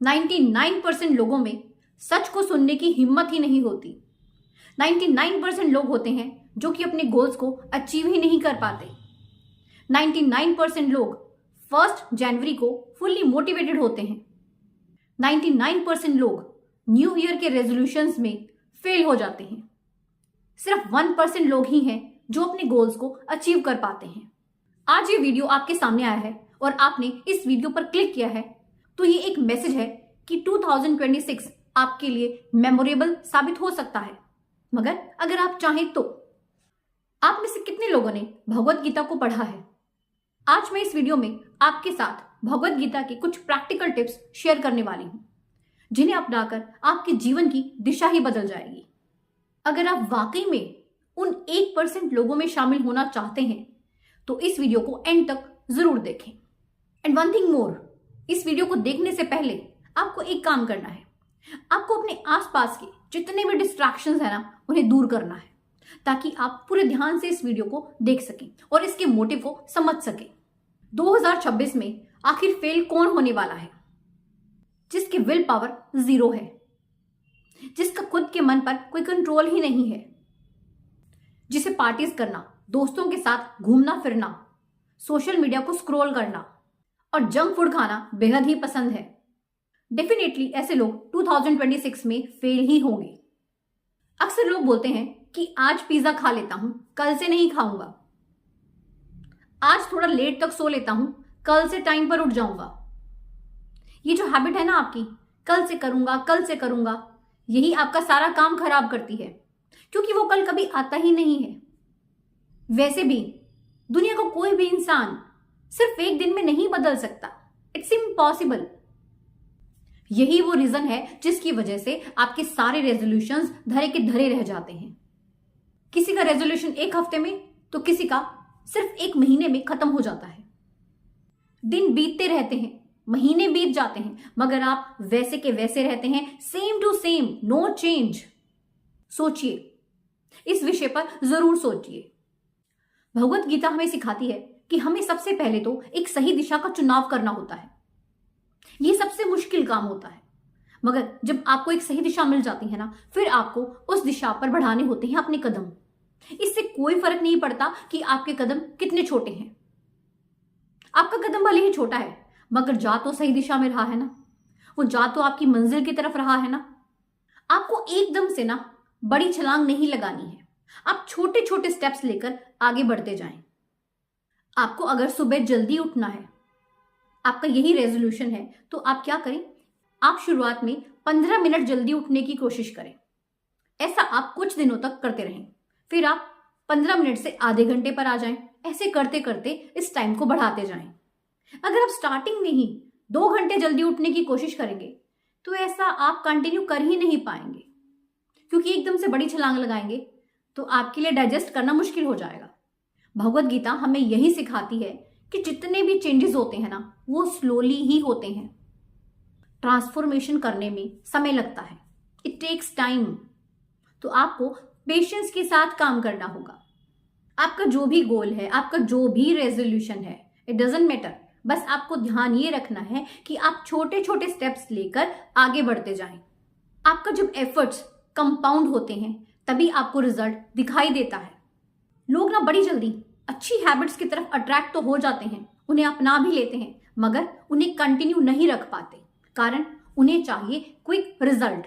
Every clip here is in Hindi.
99% लोगों में सच को सुनने की हिम्मत ही नहीं होती। 99% लोग होते हैं जो कि अपने गोल्स को अचीव ही नहीं कर पाते। 99% लोग 1 जनवरी को फुल्ली मोटिवेटेड होते हैं। 99% लोग न्यू ईयर के रेजोल्यूशंस में फेल हो जाते हैं। सिर्फ 1% लोग ही हैं जो अपने गोल्स को अचीव कर पाते हैं। आज ये वीडियो आपके सामने आया है और आपने इस वीडियो पर क्लिक किया है तो ये एक मैसेज है कि 2026 आपके लिए मेमोरेबल साबित हो सकता है। मगर अगर आप चाहें तो आप में से कितने लोगों ने भगवत गीता को पढ़ा है? आज मैं इस वीडियो में आपके साथ भगवत गीता के कुछ प्रैक्टिकल टिप्स शेयर करने वाली हूं, जिन्हें अपनाकर आपके जीवन की दिशा ही बदल जाएगी। अगर आप वाकई में उन 1% लोगों में शामिल होना चाहते हैं तो इस वीडियो को एंड तक जरूर देखें। एंड वन थिंग मोर, इस वीडियो को देखने से पहले आपको एक काम करना है। आपको अपने आसपास के जितने भी डिस्ट्रैक्शंस है ना, उन्हें दूर करना है ताकि आप पूरे ध्यान से इस वीडियो को देख सकें और इसके मोटिव को समझ सकें। 2026 में आखिर फेल कौन होने वाला है? जिसकी विल पावर 0 है, जिसका खुद के मन पर कोई कंट्रोल ही नहीं है, जिसे पार्टीज करना, दोस्तों के साथ घूमना फिरना, सोशल मीडिया को स्क्रॉल करना और जंक फूड खाना बेहद ही पसंद है। डेफिनेटली ऐसे लोग 2026 में फेल ही होंगे। अक्सर लोग बोलते हैं कि आज पिज्जा खा लेता हूं, कल से नहीं खाऊंगा। आज थोड़ा लेट तक सो लेता हूं, कल से टाइम पर उठ जाऊंगा। ये जो हैबिट है ना आपकी, कल से करूंगा, यही आपका सारा काम खराब करती है, क्योंकि वो कल कभी आता ही नहीं है। वैसे भी दुनिया को कोई भी इंसान सिर्फ एक दिन में नहीं बदल सकता। It's impossible. यही वो रीजन है जिसकी वजह से आपके सारे रेजोल्यूशंस धरे के धरे रह जाते हैं। किसी का रेजोल्यूशन 1 हफ्ते में तो किसी का सिर्फ 1 महीने में खत्म हो जाता है। दिन बीतते रहते हैं, महीने बीत जाते हैं, मगर आप वैसे के वैसे रहते हैं, same to same, no change. सोचिए, इस विषय पर जरूर सोचिए। भगवत गीता हमें सिखाती है कि हमें सबसे पहले तो एक सही दिशा का चुनाव करना होता है। यह सबसे मुश्किल काम होता है, मगर जब आपको एक सही दिशा मिल जाती है ना, फिर आपको उस दिशा पर बढ़ाने होते हैं अपने कदम। इससे कोई फर्क नहीं पड़ता कि आपके कदम कितने छोटे हैं। आपका कदम भले ही छोटा है, मगर जा तो सही दिशा में रहा है ना, वो जा तो आपकी मंजिल की तरफ रहा है ना। आपको एकदम से ना बड़ी छलांग नहीं लगानी है, आप छोटे छोटे स्टेप्स लेकर आगे बढ़ते जाएं। आपको अगर सुबह जल्दी उठना है, आपका यही रेजोल्यूशन है, तो आप क्या करें? आप शुरुआत में 15 मिनट जल्दी उठने की कोशिश करें। ऐसा आप कुछ दिनों तक करते रहें, फिर आप 15 मिनट से आधे घंटे पर आ जाएं। ऐसे करते करते इस टाइम को बढ़ाते जाएं। अगर आप स्टार्टिंग में ही 2 घंटे जल्दी उठने की कोशिश करेंगे तो ऐसा आप कंटिन्यू कर ही नहीं पाएंगे, क्योंकि एकदम से बड़ी छलांग लगाएंगे तो आपके लिए डाइजेस्ट करना मुश्किल हो जाएगा। भगवत गीता हमें यही सिखाती है कि जितने भी चेंजेस होते हैं ना, वो स्लोली ही होते हैं। ट्रांसफॉर्मेशन करने में समय लगता है, इट टेक्स टाइम। तो आपको पेशेंस के साथ काम करना होगा। आपका जो भी गोल है, आपका जो भी रेजोल्यूशन है, इट डजंट मैटर। बस आपको ध्यान ये रखना है कि आप छोटे छोटे स्टेप्स लेकर आगे बढ़ते जाएं। आपका जब एफर्ट्स कंपाउंड होते हैं तभी आपको रिजल्ट दिखाई देता है। लोग ना बड़ी जल्दी अच्छी हैबिट्स की तरफ अट्रैक्ट तो हो जाते हैं, उन्हें अपना भी लेते हैं, मगर उन्हें कंटिन्यू नहीं रख पाते, कारण उन्हें चाहिए क्विक रिजल्ट।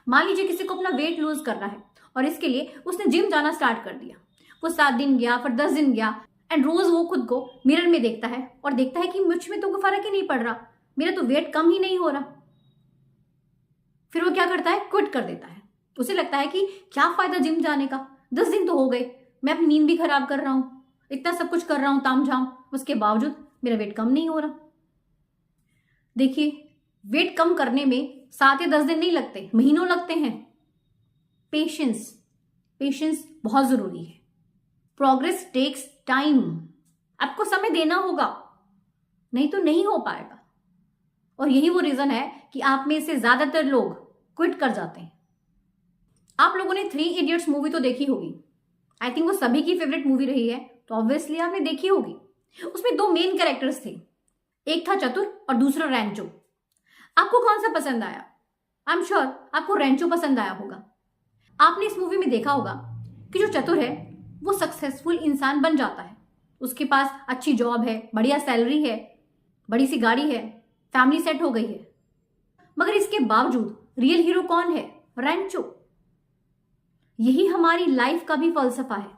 मान लीजिए किसी को अपना वेट लूज करना है और इसके लिए उसने जिम जाना स्टार्ट कर दिया। वो 7 दिन गया, फिर 10 दिन गया, एंड रोज वो खुद को मिरर में देखता है और देखता है कि मुझ में तो कोई फर्क ही नहीं पड़ रहा, मेरा तो वेट कम ही नहीं हो रहा। फिर वो क्या करता है? क्विट कर देता है। उसे लगता है कि क्या फायदा जिम जाने का, 10 दिन तो हो गए, मैं अपनी नींद भी खराब कर रहा हूं, इतना सब कुछ कर रहा हूं तामझाम, उसके बावजूद मेरा वेट कम नहीं हो रहा। देखिए, वेट कम करने में 7 या 10 दिन नहीं लगते, महीनों लगते हैं। पेशेंस बहुत जरूरी है। Progress takes time. आपको समय देना होगा, नहीं तो नहीं हो पाएगा। और यही वो रीजन है कि आप में से ज्यादातर लोग क्विट कर जाते हैं। आप लोगों ने 3 इडियट्स मूवी तो देखी होगी। आई थिंक वो सभी की फेवरेट मूवी रही है, तो ऑब्वियसली आपने देखी होगी। उसमें 2 मेन कैरेक्टर्स थे, एक था चतुर और दूसरा रैंचो। आपको कौन सा पसंद आया? आई एम श्योर आपको रेंचो पसंद आया होगा। आपने इस मूवी में देखा होगा कि जो चतुर है वो सक्सेसफुल इंसान बन जाता है। उसके पास अच्छी जॉब है, बढ़िया सैलरी है, बड़ी सी गाड़ी है, फैमिली सेट हो गई है। मगर इसके बावजूद रियल हीरो कौन है? रेंचो। यही हमारी लाइफ का भी फलसफा है।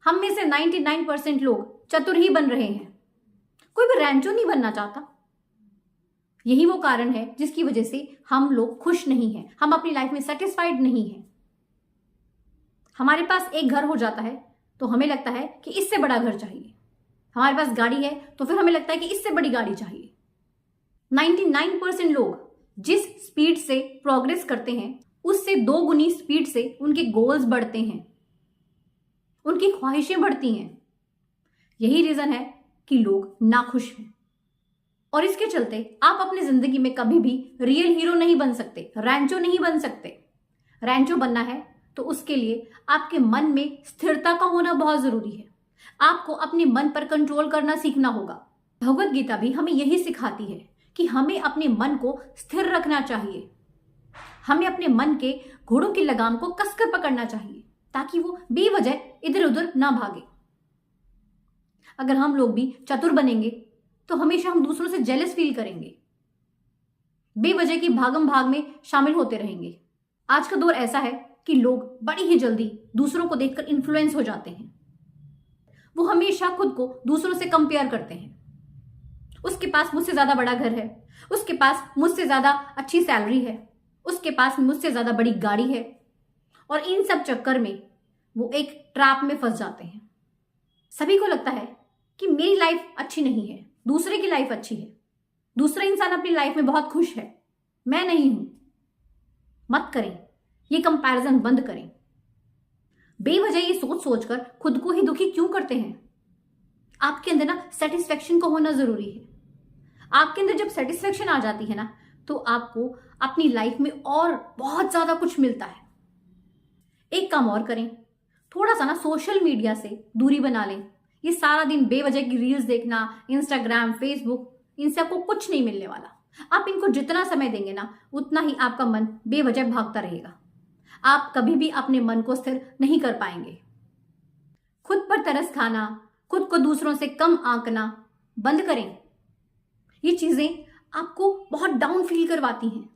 हम में से 99% लोग चतुर ही बन रहे हैं, कोई भी रेंचो नहीं बनना चाहता। यही वो कारण है जिसकी वजह से हम लोग खुश नहीं हैं, हम अपनी लाइफ में सेटिस्फाइड नहीं हैं। हमारे पास एक घर हो जाता है तो हमें लगता है कि इससे बड़ा घर चाहिए। हमारे पास गाड़ी है तो फिर हमें लगता है कि इससे बड़ी गाड़ी चाहिए। 99% लोग जिस स्पीड से प्रोग्रेस करते हैं उससे 2 गुनी स्पीड से उनके गोल्स बढ़ते हैं, उनकी ख्वाहिशें बढ़ती हैं। यही रीजन है कि लोग नाखुश हैं। और इसके चलते आप अपनी जिंदगी में कभी भी रियल हीरो नहीं बन सकते, रेंचो नहीं बन सकते। रेंचो बनना है तो उसके लिए आपके मन में स्थिरता का होना बहुत जरूरी है। आपको अपने मन पर कंट्रोल करना सीखना होगा। भगवत गीता भी हमें यही सिखाती है कि हमें अपने मन को स्थिर रखना चाहिए। हमें अपने मन के घोड़ों की लगाम को कसकर पकड़ना चाहिए ताकि वो बेवजह इधर उधर ना भागे। अगर हम लोग भी चतुर बनेंगे तो हमेशा हम दूसरों से जेलस फील करेंगे, बेवजह की भागम भाग में शामिल होते रहेंगे। आज का दौर ऐसा है कि लोग बड़ी ही जल्दी दूसरों को देखकर इन्फ्लुएंस हो जाते हैं। वो हमेशा खुद को दूसरों से कंपेयर करते हैं। उसके पास मुझसे ज्यादा बड़ा घर है, उसके पास मुझसे ज्यादा अच्छी सैलरी है, उसके पास मुझसे ज्यादा बड़ी गाड़ी है। और इन सब चक्कर में वो एक ट्रैप में फंस जाते हैं। सभी को लगता है कि मेरी लाइफ अच्छी नहीं है, दूसरे की लाइफ अच्छी है, दूसरा इंसान अपनी लाइफ में बहुत खुश है, मैं नहीं हूं। मत करें, ये कंपैरिजन बंद करें। बेवजह ये सोच सोचकर खुद को ही दुखी क्यों करते हैं? आपके अंदर ना सेटिस्फेक्शन को होना जरूरी है। आपके अंदर जब सेटिस्फेक्शन आ जाती है ना तो आपको अपनी लाइफ में और बहुत ज्यादा कुछ मिलता है। एक काम और करें, थोड़ा सा ना सोशल मीडिया से दूरी बना लें। ये सारा दिन बेवजह की रील्स देखना, इंस्टाग्राम, फेसबुक, इनसे आपको कुछ नहीं मिलने वाला। आप इनको जितना समय देंगे ना उतना ही आपका मन बेवजह भागता रहेगा। आप कभी भी अपने मन को स्थिर नहीं कर पाएंगे। खुद पर तरस खाना, खुद को दूसरों से कम आंकना बंद करें। ये चीजें आपको बहुत डाउन फील करवाती हैं,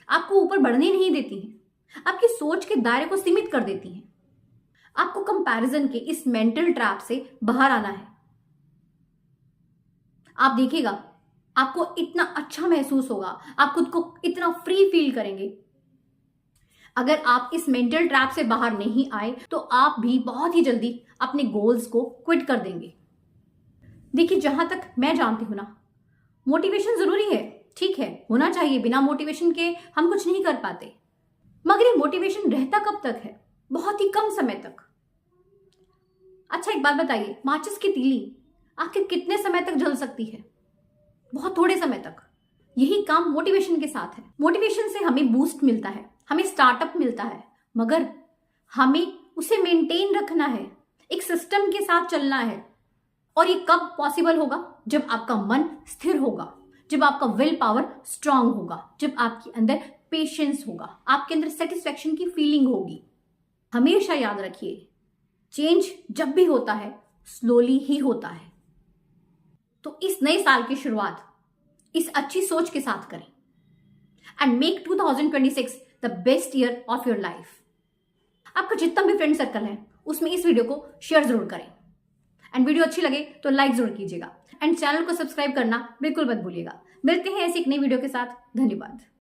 आपको ऊपर बढ़ने नहीं देती हैं, आपकी सोच के दायरे को सीमित कर देती हैं। आपको कंपैरिजन के इस मेंटल ट्रैप से बाहर आना है। आप देखिएगा, आपको इतना अच्छा महसूस होगा, आप खुद को इतना फ्री फील करेंगे। अगर आप इस मेंटल ट्रैप से बाहर नहीं आए तो आप भी बहुत ही जल्दी अपने गोल्स को क्विट कर देंगे। देखिए, जहां तक मैं जानती हूं ना, मोटिवेशन जरूरी है, ठीक है, होना चाहिए। बिना मोटिवेशन के हम कुछ नहीं कर पाते। मगर ये मोटिवेशन रहता कब तक है? बहुत ही कम समय तक। अच्छा, एक बात बताइए, माचिस की तीली आखिर कितने समय तक जल सकती है? बहुत थोड़े समय तक। यही काम मोटिवेशन के साथ है। मोटिवेशन से हमें बूस्ट मिलता है, हमें स्टार्टअप मिलता है, मगर हमें उसे मेंटेन रखना है, एक सिस्टम के साथ चलना है। और ये कब पॉसिबल होगा? जब आपका मन स्थिर होगा, जब आपका विल पावर स्ट्रांग होगा, जब आपके अंदर पेशेंस होगा, आपके अंदर सेटिस्फेक्शन की फीलिंग होगी। हमेशा याद रखिए, चेंज जब भी होता है स्लोली ही होता है। तो इस नए साल की शुरुआत इस अच्छी सोच के साथ करें and make 2026 the best year of your life. आपका जितना भी फ्रेंड सर्कल है उसमें इस वीडियो को शेयर जरूर करें एंड वीडियो अच्छी लगे तो लाइक जरूर कीजिएगा एंड चैनल को सब्सक्राइब करना बिल्कुल मत भूलिएगा। मिलते हैं ऐसी एक नई वीडियो के साथ। धन्यवाद।